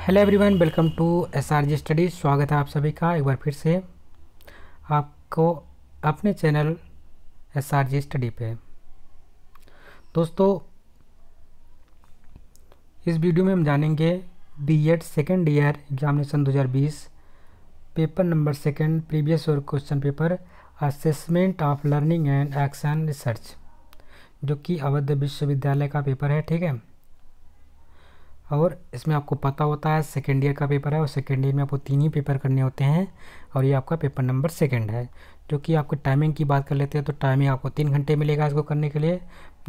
Hello everyone, welcome to SRG studies. स्वागत है आप सभी का एक बार फिर से आपको अपने चैनल एसआरजी स्टडी पे। दोस्तों, इस वीडियो में हम जानेंगे BEd second year examination 2020 paper number second previous year question paper assessment of learning and action research, जो कि अवध विश्वविद्यालय का पेपर है। ठीक है, और इसमें आपको पता होता है सेकेंड ईयर का पेपर है और सेकेंड ईयर में आपको 3 ही पेपर करने होते हैं और ये आपका पेपर नंबर सेकेंड है। जो कि आपको टाइमिंग की बात कर लेते हैं तो टाइमिंग आपको 3 घंटे मिलेगा इसको करने के लिए।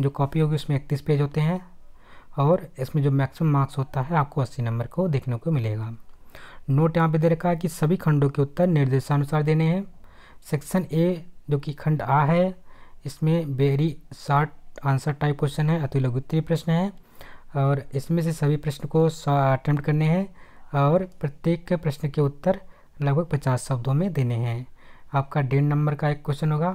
जो कॉपी होगी उसमें 31 पेज होते हैं और इसमें जो मैक्सिमम मार्क्स होता है आपको 80 नंबर को देखने को मिलेगा। नोट यहाँ पे दे रखा है कि सभी खंडों के उत्तर निर्देशानुसार देने हैं। सेक्शन ए जो कि खंड आ है, इसमें very short answer type question है, अति लघु उत्तरीय प्रश्न है और इसमें से सभी प्रश्न को अटेम्प्ट करने हैं और प्रत्येक प्रश्न के उत्तर लगभग 50 शब्दों में देने हैं। आपका 1.5 नंबर का एक क्वेश्चन होगा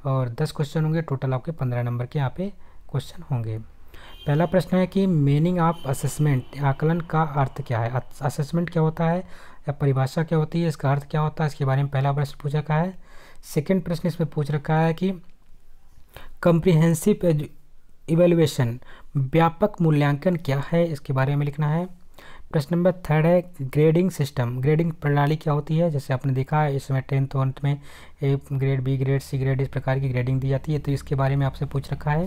और 10 क्वेश्चन होंगे, टोटल आपके 15 नंबर के यहाँ पे क्वेश्चन होंगे। पहला प्रश्न है कि मीनिंग ऑफ असेसमेंट, आकलन का अर्थ क्या है। असेसमेंट क्या होता है या परिभाषा क्या होती है, इसका अर्थ क्या होता है, इसके बारे में पहला प्रश्न पूछ रखा है। सेकेंड प्रश्न इसमें पूछ रखा है कि कॉम्प्रिहेंसिव इवेल्युएशन, व्यापक मूल्यांकन क्या है, इसके बारे में लिखना है। प्रश्न नंबर थर्ड है ग्रेडिंग सिस्टम, ग्रेडिंग प्रणाली क्या होती है। जैसे आपने देखा है इसमें 10th और में A grade, B grade, C grade, इस प्रकार की ग्रेडिंग दी जाती है, तो इसके बारे में आपसे पूछ रखा है।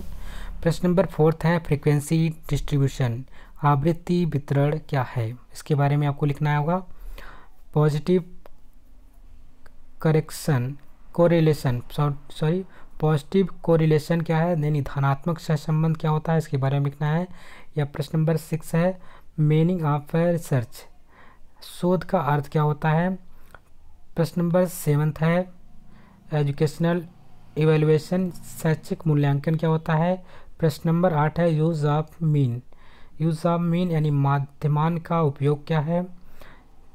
प्रश्न नंबर फोर्थ है फ्रीक्वेंसी डिस्ट्रीब्यूशन, आवृत्ति वितरण क्या है, इसके बारे में आपको लिखना होगा। Positive correction correlation positive correlation क्या है, यानी धनात्मक सहसंबंध क्या होता है, इसके बारे में लिखना है। या प्रश्न नंबर 6 है मीनिंग ऑफ रिसर्च, शोध का अर्थ क्या होता है। प्रश्न नंबर 7 है एजुकेशनल इवेल्युएशन, शैक्षिक मूल्यांकन क्या होता है। प्रश्न नंबर 8 है use of mean, use of mean यानी माध्यमान का उपयोग क्या है।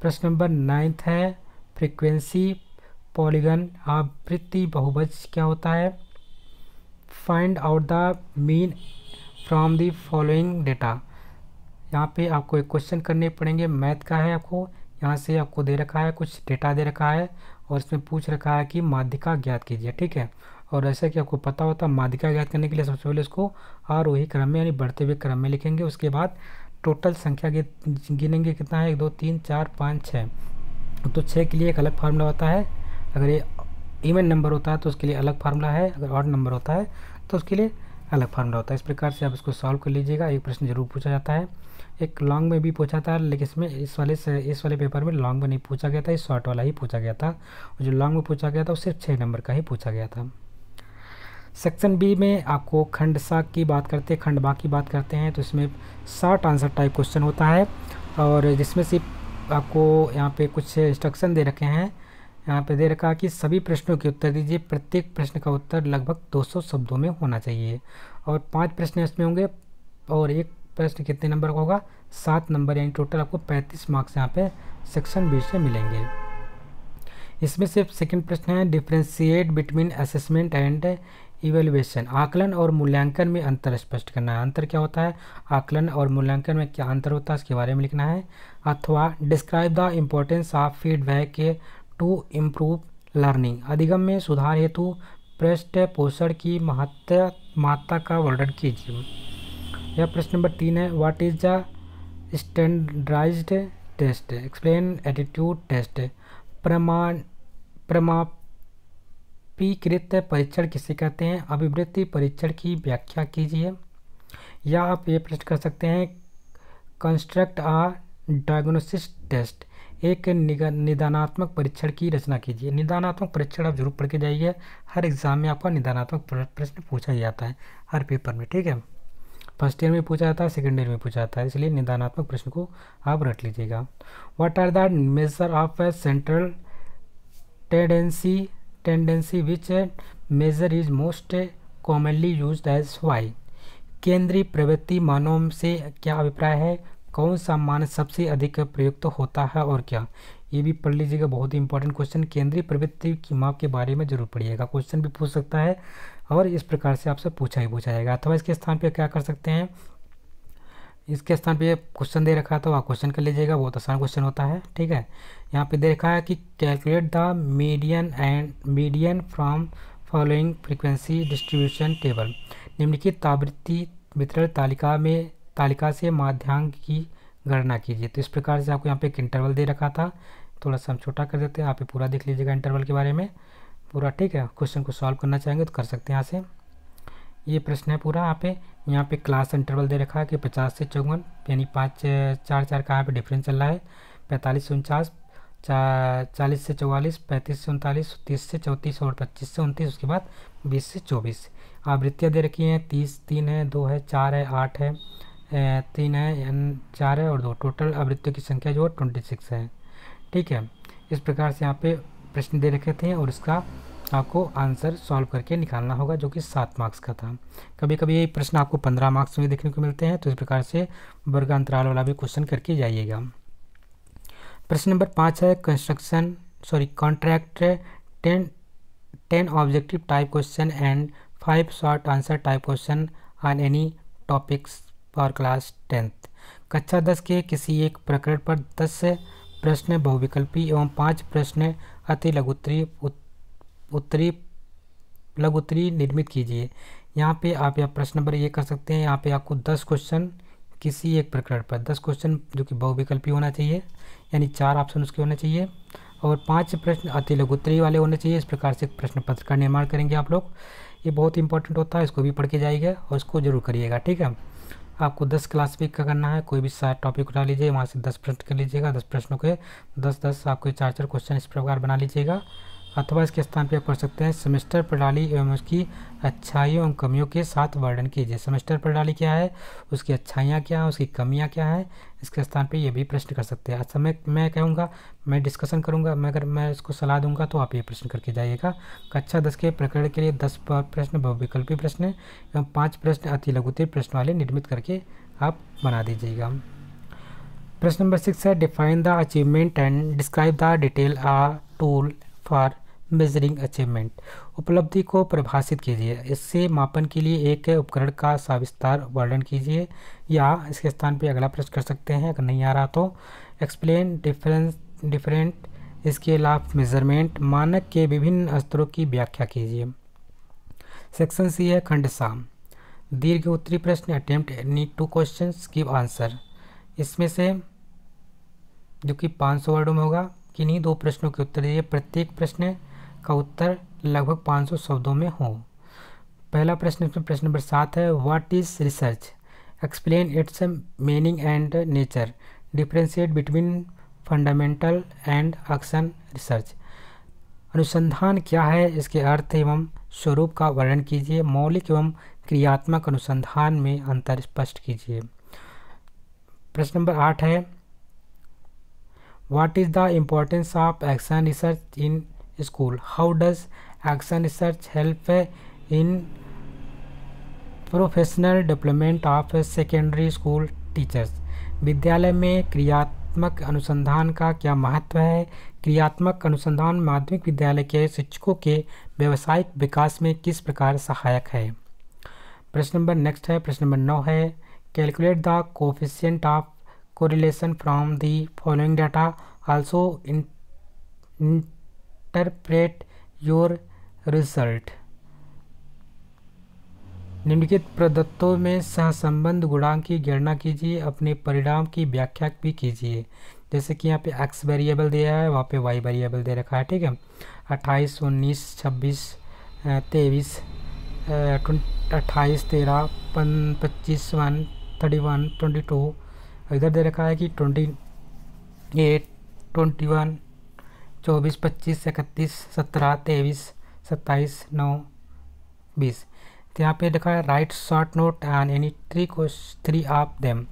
प्रश्न नंबर 9 है फ्रीक्वेंसी पॉलीगन, आवृत्ति बहुभुज क्या होता है। Find out the mean from the following data, यहाँ पे आपको एक क्वेश्चन करने पड़ेंगे, मैथ का है। आपको यहाँ से आपको दे रखा है, कुछ डेटा दे रखा है और इसमें पूछ रखा है कि माध्यिका ज्ञात कीजिए। ठीक है, और ऐसा कि आपको पता होता है माध्यिका ज्ञात करने के लिए सबसे पहले इसको आरोही क्रम में यानी बढ़ते हुए क्रम में लिखेंगे। उसके बाद टोटल संख्या गिनेंगे, कितना है 1 2 3 4 5 6, तो 6 के लिए एक अलग फार्मूला होता है। अगर ये इवन नंबर होता है तो उसके लिए अलग फार्मूला है, अगर ऑड नंबर होता है तो उसके लिए अलग फार्मूला होता है। इस प्रकार से आप इसको सॉल्व कर लीजिएगा। एक प्रश्न जरूर पूछा जाता है, एक लॉन्ग में भी पूछा था, लेकिन इसमें इस वाले पेपर में लॉन्ग में नहीं पूछा गया था, इस शॉर्ट वाला ही पूछा गया था। और जो लॉन्ग में पूछा गया था वो सिर्फ 6 नंबर का ही पूछा गया था। सेक्शन बी में आपको खंड सा की बात करते हैं, खंड बा की बात करते हैं, तो इसमें शॉर्ट आंसर टाइप क्वेश्चन होता है और जिसमें से आपको यहाँ पे कुछ इंस्ट्रक्शन दे रखे हैं। यहाँ पे दे रखा है कि सभी प्रश्नों के उत्तर दीजिए, प्रत्येक प्रश्न का उत्तर लगभग 200 शब्दों में होना चाहिए और 5 प्रश्न इसमें होंगे और एक प्रश्न कितने नंबर का होगा, 7 नंबर, यानी टोटल आपको 35 मार्क्स यहाँ पे सेक्शन बी से मिलेंगे। इसमें से सेकंड प्रश्न है differentiate between assessment and evaluation, आकलन और मूल्यांकन में अंतर स्पष्ट करना है। अंतर क्या होता है, आकलन और मूल्यांकन में क्या अंतर होता है, इसके बारे में लिखना है। अथवा describe the importance of feedback to improve learning, अधिगम में सुधार हेतु पृष्ठपोषण की महत्ता का वर्णन कीजिए। यह प्रश्न नंबर 3 है what is the standardised test, explain attitude test, प्रमाणीकृत परीक्षण किसे कहते हैं, अभिवृत्ति परीक्षण की व्याख्या कीजिए। या आप ये प्रश्न कर सकते हैं कंस्ट्रक्ट आ डायग्नोसिस टेस्ट, एक निदानात्मक परीक्षण की रचना कीजिए। निदानात्मक परीक्षण आप जरूर पढ़ के जाइए, हर एग्जाम में आपका निदानात्मक प्रश्न पूछा जाता है हर पेपर में। ठीक है, फर्स्ट ईयर में पूछा जाता है, सेकेंड ईयर में पूछा जाता है, इसलिए निदानात्मक प्रश्न को आप रट लीजिएगा। What are the measure of central tendency which measure is most commonly used as why, केंद्रीय प्रवृत्ति मानों से क्या अभिप्राय है, कौन सा मान सबसे अधिक प्रयुक्त होता है और क्या। ये भी पढ़ लीजिएगा, बहुत ही इंपॉर्टेंट क्वेश्चन। केंद्रीय प्रवृत्ति की माप के बारे में जरूर पढ़िएगा, क्वेश्चन भी पूछ सकता है और इस प्रकार से आपसे पूछा जाएगा। अथवा इसके स्थान पर क्या कर सकते हैं, इसके स्थान पे क्वेश्चन दे रखा है तो आप क्वेश्चन कर लीजिएगा, बहुत आसान क्वेश्चन होता है। ठीक है, यहाँ पे दे रखा है कि calculate the median from following frequency distribution table. निम्नलिखित आवृत्ति वितरण तालिका से माध्यांक की गणना कीजिए। तो इस प्रकार से आपको यहाँ पे एक इंटरवल दे रखा था, थोड़ा सा हम छोटा कर देते हैं, आप पूरा देख लीजिएगा इंटरवल के बारे में पूरा। ठीक है, क्वेश्चन को सॉल्व करना चाहेंगे तो कर सकते हैं यहाँ से। ये प्रश्न है पूरा यहाँ पे क्लास इंटरवल दे रखा है कि 50 से 54, यानी 5 4 4 का यहाँ पे डिफरेंस चल रहा है। 45 से 49, 40 से 44, 35 से 39, 30 से 34 और 25 से 29, उसके बाद 20 से 24। आवृत्तियाँ दे रखी हैं 30, 3 है, 2 है, 4 है, 8 है, 3 है, 4 है और 2। टोटल आवृत्तियों की संख्या जो है 26 है। ठीक है, इस प्रकार से यहाँ पे प्रश्न दे रखे थे और इसका आपको आंसर सॉल्व करके निकालना होगा, जो कि 7 मार्क्स का था। कभी कभी ये प्रश्न आपको 15 मार्क्स में देखने को मिलते हैं, तो इस प्रकार से वर्ग अंतराल वाला भी क्वेश्चन करके जाइएगा। प्रश्न नंबर 5 है contract 10 objective type question and 5 short answer type question on any topics for class 10th। कक्षा 10 के किसी एक प्रकरण पर 10 प्रश्न बहुविकल्पी एवं 5 प्रश्न अति लघुत्तरी निर्मित कीजिए। यहाँ पे आप या प्रश्न नंबर ये कर सकते हैं, यहाँ पे आपको 10 क्वेश्चन किसी एक प्रकरण पर 10 क्वेश्चन जो कि बहुविकल्पी होना चाहिए, यानी 4 ऑप्शन उसके होने चाहिए, और 5 प्रश्न अति लघुत्तरी वाले होने चाहिए। इस प्रकार से प्रश्न पत्र का निर्माण करेंगे आप लोग। ये बहुत इंपॉर्टेंट होता है, इसको भी पढ़ के जाइएगा और इसको जरूर करिएगा। ठीक है, आपको 10 क्लास भी का करना है, कोई भी 7 टॉपिक उठा लीजिए, वहाँ से 10 प्रश्न कर लीजिएगा। 10 प्रश्नों के 10 आपको 4 क्वेश्चन इस प्रकार बना लीजिएगा। अथवा इसके स्थान पर आप कर सकते हैं सेमेस्टर प्रणाली एवं उसकी अच्छाइयों एवं कमियों के साथ वर्णन कीजिए। सेमेस्टर प्रणाली क्या है, उसकी अच्छाइयाँ क्या हैं, उसकी कमियाँ क्या हैं, इसके स्थान पे ये भी प्रश्न कर सकते हैं। अच्छा, मैं कहूँगा, मैं डिस्कशन करूँगा, अगर मैं इसको सलाह दूंगा तो आप ये प्रश्न करके जाइएगा। कक्षा 10 के प्रकरण के लिए 10 प्रश्न बहुविकल्पी प्रश्न एवं 5 प्रश्न अति लघुत्तरी प्रश्न वाले निर्मित करके आप बना दीजिएगा। प्रश्न नंबर 6 है define the achievement and describe the detail a tool for measuring achievement. उपलब्धि को परिभाषित कीजिए, इससे मापन के लिए एक उपकरण का सविस्तार वर्णन कीजिए। या इसके स्थान पे अगला प्रश्न कर सकते हैं, अगर नहीं आ रहा तो explain different scale of measurement, मानक के विभिन्न स्तरों की व्याख्या कीजिए। सेक्शन सी है खंड साम, दीर्घ उत्तरी प्रश्न, attempt any 2 questions give answer. इसमें से जो कि 500 वर्डों में होगा, किन्हीं 2 प्रश्नों के उत्तर दीजिए, प्रत्येक प्रश्न का उत्तर लगभग 500 शब्दों में हो। पहला प्रश्न, इसमें प्रश्न नंबर 7 है what is research, explain it's meaning and nature, differentiate between fundamental and action research. अनुसंधान क्या है, इसके अर्थ एवं स्वरूप का वर्णन कीजिए। मौलिक एवं क्रियात्मक अनुसंधान में अंतर स्पष्ट कीजिए। प्रश्न नंबर 8 है what is the importance of action research in school, how does action research help in professional development of secondary school teachers. विद्यालय में क्रियात्मक अनुसंधान का क्या महत्व है, क्रियात्मक अनुसंधान माध्यमिक विद्यालय के शिक्षकों के व्यावसायिक विकास में किस प्रकार सहायक है। प्रश्न नंबर नेक्स्ट है, प्रश्न नंबर 9 है calculate the coefficient of correlation from the following data, also interpret your result. निम्नलिखित प्रदत्तों में सहसंबंध गुणांक की गणना कीजिए, अपने परिणाम की व्याख्या भी कीजिए। जैसे कि यहाँ पे x वेरिएबल दिया है, वहाँ पे y वेरिएबल दे रखा है। ठीक है, 28, 19, 26, 23, 28, 13, 25, 1, 31, 22, इधर दे रखा है कि 28, 21, 24, 25, 31, 17, 23, 27, 9, 20। तो यहाँ पे लिखा है right short note and any 3 of them.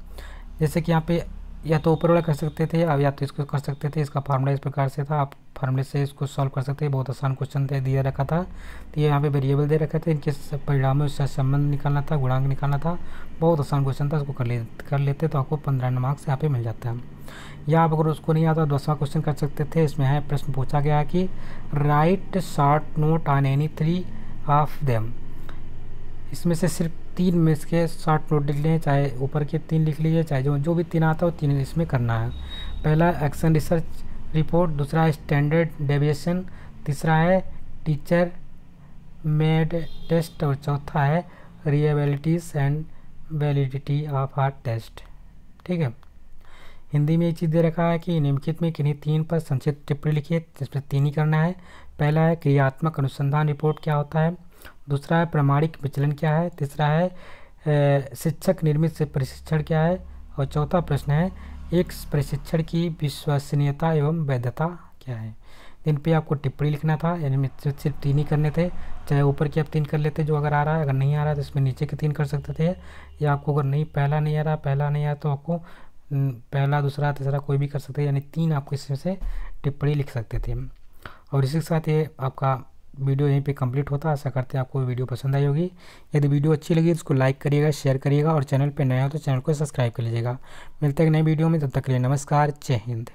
जैसे कि यहाँ पे या तो ऊपर वाला कर सकते थे या तो इसको कर सकते थे। इसका फार्मूला इस प्रकार से था, आप फार्मूले से इसको सॉल्व कर सकते हैं। बहुत आसान क्वेश्चन दिया रखा था। तो ये यहाँ पे वेरिएबल दे रखे थे, इनके परिणामों से संबंध निकालना था, गुणांक निकालना था। बहुत आसान क्वेश्चन था, उसको कर लेते तो आपको 15 मार्क्स यहाँ पे मिल जाता है। या आप अगर उसको नहीं आता 10वां क्वेश्चन कर सकते थे। इसमें है प्रश्न पूछा गया है कि right short note on any 3 of them. इसमें से सिर्फ 3 में इसके शॉर्ट नोट लिख लें, चाहे ऊपर के 3 लिख लीजिए, चाहे जो भी 3 आता हो 3 इसमें करना है। पहला एक्शन रिसर्च रिपोर्ट, दूसरा है स्टैंडर्ड डेविएशन, तीसरा है टीचर मेड टेस्ट और चौथा है reliabilities and validity of our test. ठीक है, हिंदी में ये चीज़ दे रखा है कि निम्नलिखित में किन्हीं 3 पर संक्षिप्त टिप्पणी लिखिए, जिसमें 3 ही करना है। पहला है क्रियात्मक अनुसंधान रिपोर्ट क्या होता है, दूसरा है प्रामाणिक विचलन क्या है, तीसरा है शिक्षक निर्मित से प्रशिक्षण क्या है, और चौथा प्रश्न है एक प्रशिक्षण की विश्वसनीयता एवं वैधता क्या है। इन पे आपको टिप्पणी लिखना था, यानी सिर्फ 3 ही करने थे, चाहे ऊपर के आप 3 कर लेते जो अगर आ रहा है, अगर नहीं आ रहा है तो इसमें नीचे के 3 कर सकते थे, या आपको अगर नहीं पहला नहीं आ रहा तो आपको पहला दूसरा तीसरा कोई भी कर सकते हैं, यानी 3 आपको इसमें से टिप्पणी लिख सकते थे। और इसी के साथ ये आपका वीडियो यहीं पे कंप्लीट होता है। आशा करते हैं आपको वीडियो पसंद आई होगी। यदि वीडियो अच्छी लगी तो इसको लाइक करिएगा, शेयर करिएगा, और चैनल पे नया हो तो चैनल को सब्सक्राइब कर लीजिएगा। मिलते हैं एक नई वीडियो में, तब तक के लिए नमस्कार, जय हिंद।